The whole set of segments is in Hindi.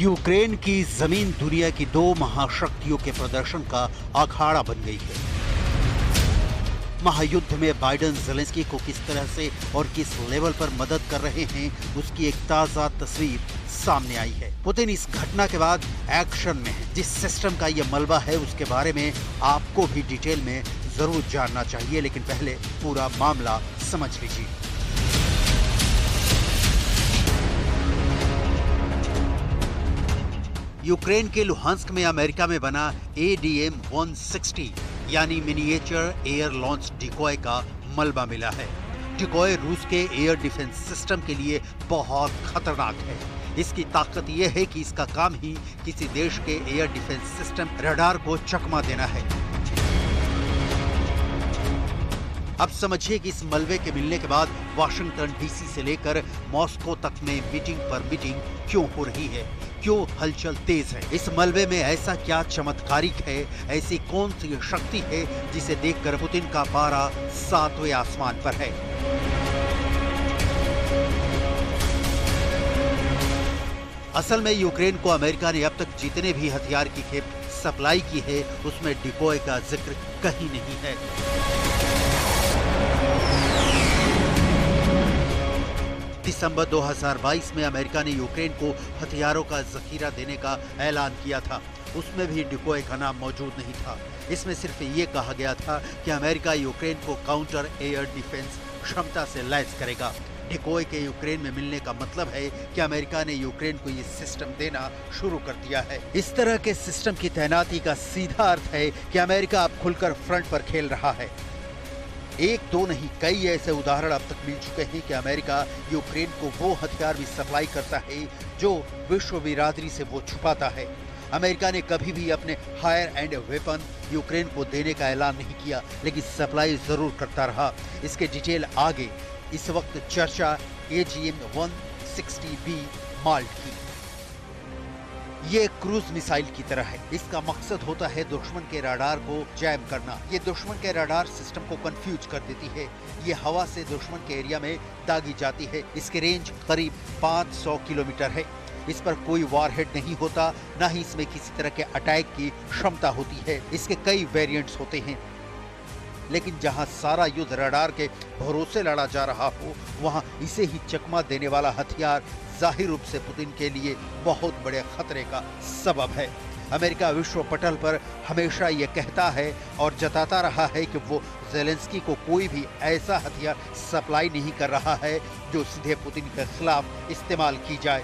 यूक्रेन की जमीन दुनिया की दो महाशक्तियों के प्रदर्शन का अखाड़ा बन गई है। महायुद्ध में बाइडेन ज़ेलेंस्की को किस तरह से और किस लेवल पर मदद कर रहे हैं, उसकी एक ताजा तस्वीर सामने आई है। पुतिन इस घटना के बाद एक्शन में है। जिस सिस्टम का यह मलबा है उसके बारे में आपको भी डिटेल में जरूर जानना चाहिए, लेकिन पहले पूरा मामला समझ लीजिए। यूक्रेन के लुहांस्क में अमेरिका में बना ADM-160 यानी मिनिएचर एयर लॉन्च डिकॉय का मलबा मिला है। डिकॉय रूस के एयर डिफेंस सिस्टम के लिए बहुत खतरनाक है। इसकी ताकत यह है कि इसका काम ही किसी देश के एयर डिफेंस सिस्टम रडार को चकमा देना है। अब समझिए कि इस मलबे के मिलने के बाद वाशिंगटन डीसी से लेकर मॉस्को तक में मीटिंग पर मीटिंग क्यों हो रही है, क्यों हलचल तेज है। इस मलबे में ऐसा क्या चमत्कारिक है, ऐसी कौन सी शक्ति है जिसे देखकर पुतिन का पारा 7वें आसमान पर है। असल में यूक्रेन को अमेरिका ने अब तक जितने भी हथियार की खेप सप्लाई की है उसमें डिकॉय का जिक्र कहीं नहीं है। दिसंबर 2022 में अमेरिका ने यूक्रेन को हथियारों का जखीरा देने का ऐलान किया था। उसमें भी डिकॉय का नाम मौजूद नहीं था। इसमें सिर्फ ये कहा गया था कि अमेरिका यूक्रेन को काउंटर एयर डिफेंस क्षमता से लैस करेगा। डिकॉय के यूक्रेन में मिलने का मतलब है कि अमेरिका ने यूक्रेन को ये सिस्टम देना शुरू कर दिया है। इस तरह के सिस्टम की तैनाती का सीधा अर्थ है कि अमेरिका अब खुलकर फ्रंट पर खेल रहा है। एक दो नहीं, कई ऐसे उदाहरण अब तक मिल चुके हैं कि अमेरिका यूक्रेन को वो हथियार भी सप्लाई करता है जो विश्व बिरादरी से वो छुपाता है। अमेरिका ने कभी भी अपने हायर एंड वेपन यूक्रेन को देने का ऐलान नहीं किया, लेकिन सप्लाई जरूर करता रहा। इसके डिटेल आगे। इस वक्त चर्चा AGM-160B माल्ट की। ये क्रूज मिसाइल की तरह है। इसका मकसद होता है दुश्मन के रडार को जैम करना। ये दुश्मन के रडार सिस्टम को कंफ्यूज कर देती है। ये हवा से दुश्मन के एरिया में दागी जाती है। इसकी रेंज करीब 500 किलोमीटर है। इस पर कोई वॉरहेड नहीं होता, ना ही इसमें किसी तरह के अटैक की क्षमता होती है। इसके कई वेरिएंट्स होते हैं, लेकिन जहां सारा युद्ध रडार के भरोसे लड़ा जा रहा हो, वहां इसे ही चकमा देने वाला हथियार जाहिर रूप से पुतिन के लिए बहुत बड़े खतरे का सबब है। अमेरिका विश्व पटल पर हमेशा ये कहता है और जताता रहा है कि वो ज़ेलेंस्की को कोई भी ऐसा हथियार सप्लाई नहीं कर रहा है जो सीधे पुतिन के खिलाफ इस्तेमाल की जाए।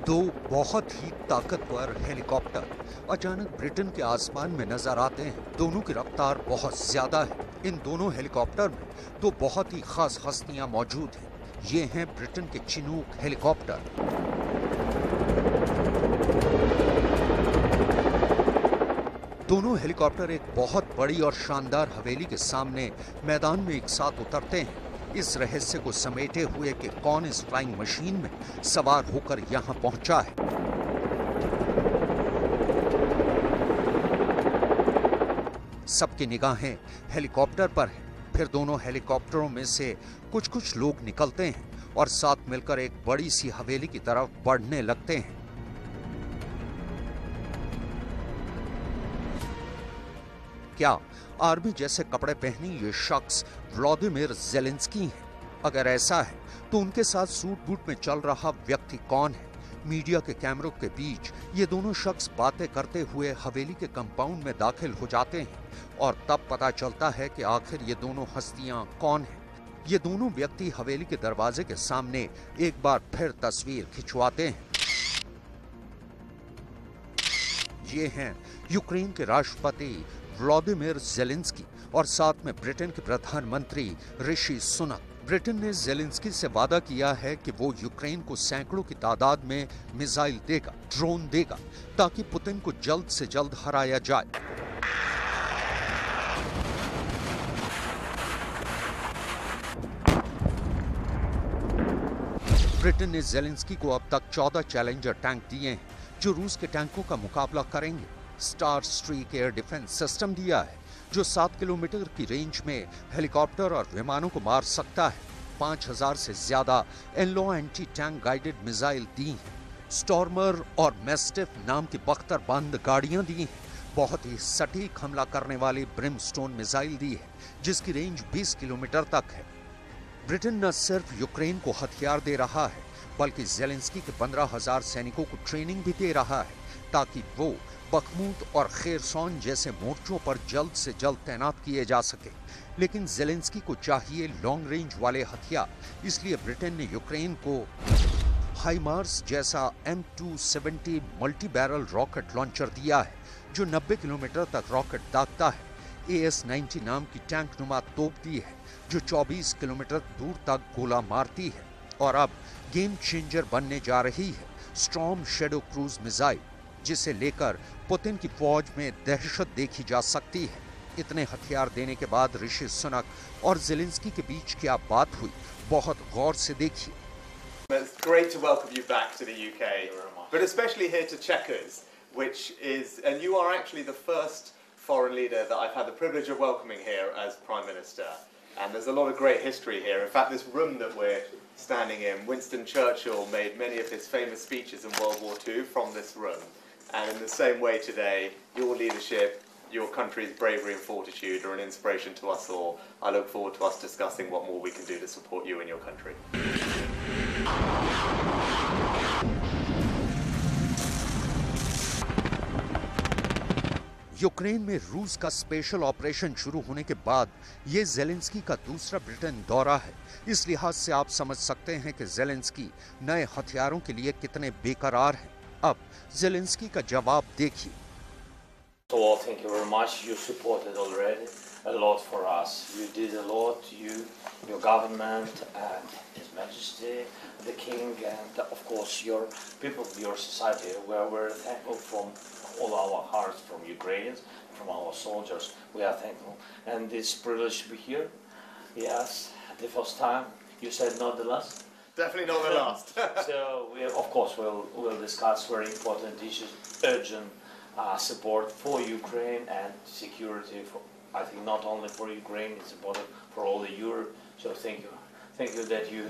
दो बहुत ही ताकतवर हेलीकॉप्टर अचानक ब्रिटेन के आसमान में नजर आते हैं। दोनों की रफ्तार बहुत ज्यादा है। इन दोनों हेलीकॉप्टर में दो बहुत ही खास हस्तियां मौजूद हैं। ये हैं ब्रिटेन के चिनूक हेलीकॉप्टर। दोनों हेलीकॉप्टर एक बहुत बड़ी और शानदार हवेली के सामने मैदान में एक साथ उतरते हैं। इस रहस्य को समेटे हुए कि कौन इस फ्लाइंग मशीन में सवार होकर यहां पहुंचा है। सबकी निगाहें हेलीकॉप्टर पर हैं। फिर दोनों हेलीकॉप्टरों में से कुछ लोग निकलते हैं और साथ मिलकर एक बड़ी सी हवेली की तरफ बढ़ने लगते हैं। क्या आर्मी जैसे कपड़े पहने ये शख्स व्लादिमीर ज़ेलेंस्की हैं? अगर ऐसा है तो उनके साथ सूट बूट में चल रहा व्यक्ति कौन है? मीडिया के कैमरों के बीच ये दोनों शख्स बातें करते हुए हवेली के कंपाउंड में दाखिल हो जाते हैं और तब पता चलता है कि आखिर ये दोनों हस्तियां कौन हैं। ये दोनों व्यक्ति हवेली के दरवाजे के सामने एक बार फिर तस्वीर खिंचवाते हैं। ये हैं यूक्रेन के राष्ट्रपति व्लादिमीर ज़ेलेंस्की और साथ में ब्रिटेन के प्रधानमंत्री ऋषि सुनक। ब्रिटेन ने जेलेंस्की से वादा किया है कि वो यूक्रेन को सैकड़ों की तादाद में मिसाइल देगा, ड्रोन देगा, ताकि पुतिन को जल्द से जल्द हराया जाए। ब्रिटेन ने जेलेंस्की को अब तक 14 चैलेंजर टैंक दिए हैं, जो रूस के टैंकों का मुकाबला करेंगे। Star streak air defence system दिया है, जो 7 किलोमीटर की रेंज में हेलीकॉप्टर और विमानों को मार सकता है। 5000 से ज्यादा एनलो एंटी टैंक गाइडेड मिसाइल दी हैं। स्टॉर्मर और मैस्टिफ नाम की बख्तरबंद गाड़ियां दी हैं। बहुत ही सटीक हमला करने वाली ब्रिमस्टोन मिसाइल दी है, जिसकी रेंज 20 किलोमीटर तक है। ब्रिटेन न सिर्फ यूक्रेन को हथियार दे रहा है, बल्कि जेलेंस्की के 15,000 सैनिकों को ट्रेनिंग भी दे रहा है, ताकि वो बखमूत और खेरसौन जैसे मोर्चों पर जल्द से जल्द तैनात किए जा सके। लेकिन जेलेंस्की को चाहिए लॉन्ग रेंज वाले हथियार, इसलिए ब्रिटेन ने यूक्रेन को हाइमार्स जैसा M270 multi barrel rocket launcher दिया है, जो 90 किलोमीटर तक रॉकेट दागता है। AS-90 नाम की टैंक नुमा तोप दी है, जो 24 किलोमीटर दूर तक गोला मारती है। और अब गेम चेंजर बनने जा रही है स्टॉर्म शैडो क्रूज मिसाइल, जिसे लेकर पुतिन की फौज में दहशत देखी जा सकती है। इतने हथियार देने के बाद ऋषि सुनक और जेलेंस्की के बीच क्या बात हुई, बहुत गौर से देखिए। It's great to welcome you back to the UK, but especially here to Chequers, which is, and you are actually the first foreign leader that I've had the privilege of welcoming here as Prime Minister. And there's a lot of great history here. In fact, this room that we're standing in, Winston Churchill made many of his famous speeches in World War II from this room. And in the same way today, your leadership, your country's bravery and fortitude are an inspiration to us all. I look forward to us discussing what more we can do to support you and your country. Ukraine में रूस का स्पेशल ऑपरेशन शुरू होने के बाद ये जेलेंस्की का दूसरा ब्रिटेन दौरा है। इस लिहाज से आप समझ सकते हैं कि जेलेंस्की नए हथियारों के लिए कितने बेकरार हैं। अब जेलेंस्की का जवाब देखिए। So thank you very much. You supported already a lot for us. You did a lot. Your government, and His Majesty, the King, and of course your people, your society. We are very thankful from all our hearts, from Ukrainians, from our soldiers. We are thankful, and it's a privilege to be here. Yes, the first time. You said not the last. Definitely not the last. So we, of course, we'll discuss very important issues, urgent. Support for Ukraine and security. I think not only for Ukraine, it's important for all the Europe. So thank you that you.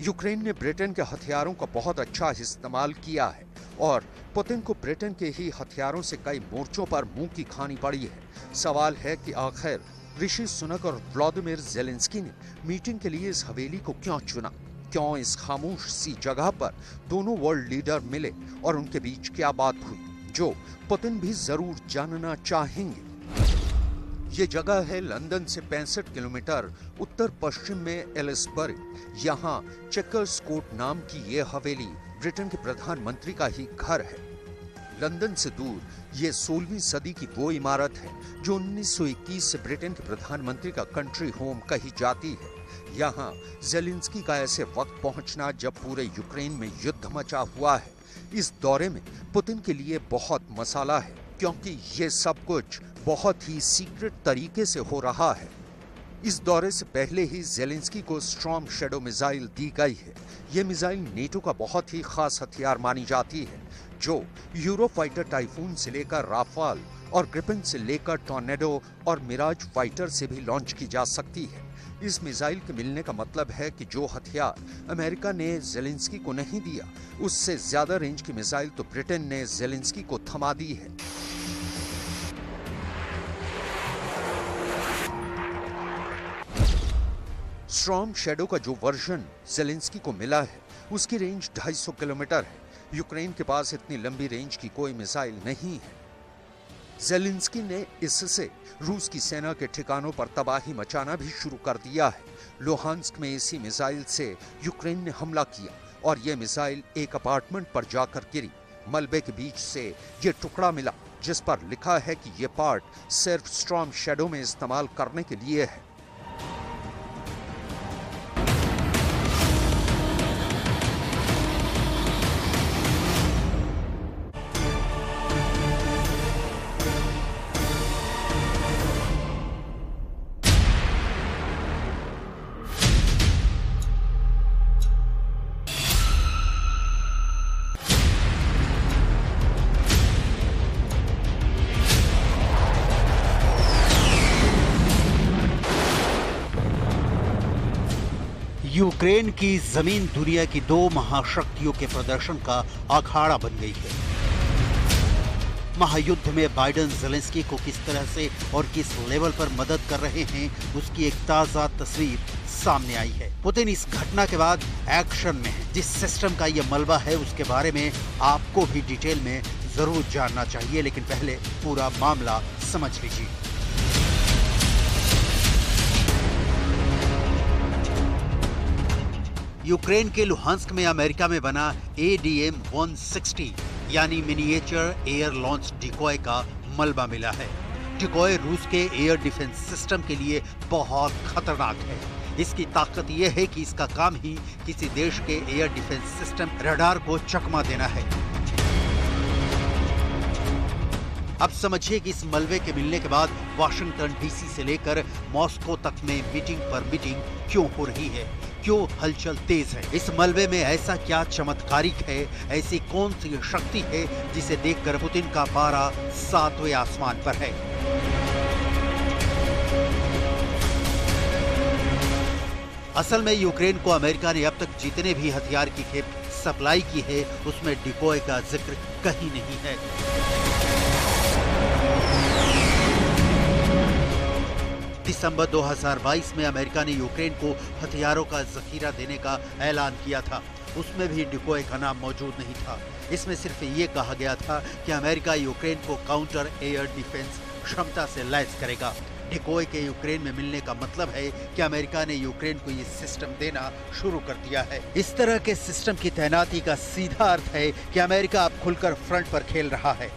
Ukraine ने ब्रिटेन के हथियारों का बहुत अच्छा इस्तेमाल किया है और पुतिन को ब्रिटेन के ही हथियारों से कई मोर्चों पर मुंह की खानी पड़ी है। सवाल है कि आखिर ऋषि सुनक और व्लादिमीर जेलेंस्की ने मीटिंग के लिए इस हवेली को क्यों चुना? क्यों इस खामोश सी जगह पर दोनों वर्ल्ड लीडर मिले और उनके बीच क्या बात हुई, जो पुतिन भी जरूर जानना चाहेंगे। ये जगह है लंदन से 65 किलोमीटर उत्तर पश्चिम में एलिसबरी। यहाँ चेकर्स कोर्ट नाम की ये हवेली ब्रिटेन के प्रधानमंत्री का ही घर है। लंदन से दूर ये 16वीं सदी की वो इमारत है जो 1921 से ब्रिटेन के प्रधानमंत्री का कंट्री होम कही जाती है। यहाँ जेलेंस्की का ऐसे वक्त पहुंचना जब पूरे यूक्रेन में युद्ध मचा हुआ है। इस दौरे में पुतिन के लिए बहुत मसाला है, क्योंकि ये सब कुछ बहुत ही सीक्रेट तरीके से हो रहा है। इस दौरे से पहले ही जेलेंस्की को स्टॉर्म शैडो मिसाइल दी गई है। ये मिसाइल नेटो का बहुत ही खास हथियार मानी जाती है, जो यूरोफाइटर टाइफून से लेकर राफाल और ग्रिपेन से लेकर टॉर्नेडो और मिराज फाइटर से भी लॉन्च की जा सकती है। इस मिसाइल के मिलने का मतलब है कि जो हथियार अमेरिका ने जेलेंस्की को नहीं दिया, उससे ज्यादा रेंज की मिसाइल तो ब्रिटेन ने जेलेंस्की को थमा दी है। स्टॉर्म शैडो का जो वर्जन जेलेंस्की को मिला है, उसकी रेंज 250 किलोमीटर है। यूक्रेन के पास इतनी लंबी रेंज की कोई मिसाइल नहीं है। ज़ेलेंस्की ने इससे रूस की सेना के ठिकानों पर तबाही मचाना भी शुरू कर दिया है। लुहांस्क में इसी मिसाइल से यूक्रेन ने हमला किया और ये मिसाइल एक अपार्टमेंट पर जाकर गिरी। मलबे के बीच से ये टुकड़ा मिला जिस पर लिखा है कि ये पार्ट सिर्फ स्टॉर्म शैडो में इस्तेमाल करने के लिए है। यूक्रेन की जमीन दुनिया की दो महाशक्तियों के प्रदर्शन का अखाड़ा बन गई है। महायुद्ध में बाइडेन ज़ेलेंस्की को किस तरह से और किस लेवल पर मदद कर रहे हैं, उसकी एक ताजा तस्वीर सामने आई है। पुतिन इस घटना के बाद एक्शन में है। जिस सिस्टम का यह मलबा है उसके बारे में आपको भी डिटेल में जरूर जानना चाहिए, लेकिन पहले पूरा मामला समझ लीजिए। यूक्रेन के लुहांस्क में अमेरिका में बना ADM-160 यानी मिनिएचर एयर लॉन्च डिकॉय का मलबा मिला है। डिकॉय रूस के एयर डिफेंस सिस्टम के लिए बहुत खतरनाक है। इसकी ताकत यह है कि इसका काम ही किसी देश के एयर डिफेंस सिस्टम रडार को चकमा देना है। अब समझिए कि इस मलबे के मिलने के बाद वाशिंगटन डीसी से लेकर मॉस्को तक में मीटिंग पर मीटिंग क्यों हो रही है, क्यों हलचल तेज है। इस मलबे में ऐसा क्या चमत्कारिक है, ऐसी कौन सी शक्ति है जिसे देखकर पुतिन का पारा 7वें आसमान पर है। असल में यूक्रेन को अमेरिका ने अब तक जितने भी हथियार की खेप सप्लाई की है उसमें डिकॉय का जिक्र कहीं नहीं है। दिसंबर 2022 में अमेरिका ने यूक्रेन को हथियारों का जखीरा देने का ऐलान किया था। उसमें भी डिकॉय का नाम मौजूद नहीं था। इसमें सिर्फ ये कहा गया था कि अमेरिका यूक्रेन को काउंटर एयर डिफेंस क्षमता से लैस करेगा। डिकॉय के यूक्रेन में मिलने का मतलब है कि अमेरिका ने यूक्रेन को ये सिस्टम देना शुरू कर दिया है। इस तरह के सिस्टम की तैनाती का सीधा अर्थ है कि अमेरिका अब खुलकर फ्रंट पर खेल रहा है।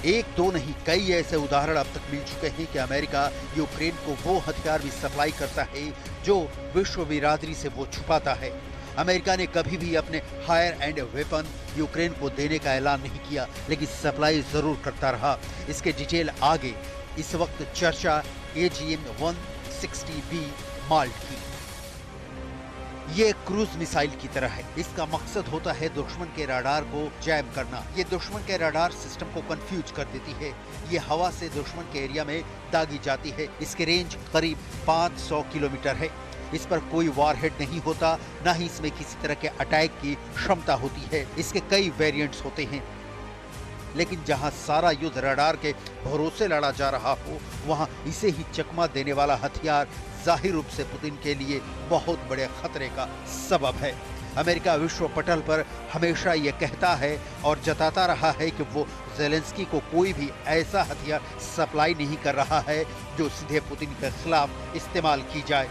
एक दो नहीं, कई ऐसे उदाहरण अब तक मिल चुके हैं कि अमेरिका यूक्रेन को वो हथियार भी सप्लाई करता है जो विश्व बिरादरी से वो छुपाता है। अमेरिका ने कभी भी अपने हायर एंड वेपन यूक्रेन को देने का ऐलान नहीं किया, लेकिन सप्लाई जरूर करता रहा। इसके डिटेल आगे। इस वक्त चर्चा AGM-160B माल्ट की। ये क्रूज मिसाइल की तरह है। इसका मकसद होता है दुश्मन के रडार को जैम करना। ये दुश्मन के रडार सिस्टम को कंफ्यूज कर देती है। ये हवा से दुश्मन के एरिया में दागी जाती है। इसकी रेंज करीब 500 किलोमीटर है। इस पर कोई वॉरहेड नहीं होता, ना ही इसमें किसी तरह के अटैक की क्षमता होती है। इसके कई वेरिएंट्स होते हैं, लेकिन जहां सारा युद्ध रडार के भरोसे लड़ा जा रहा हो, वहां इसे ही चकमा देने वाला हथियार जाहिर रूप से पुतिन के लिए बहुत बड़े खतरे का सबब है। अमेरिका विश्व पटल पर हमेशा ये कहता है और जताता रहा है कि वो ज़ेलेंस्की को कोई भी ऐसा हथियार सप्लाई नहीं कर रहा है जो सीधे पुतिन के खिलाफ इस्तेमाल की जाए।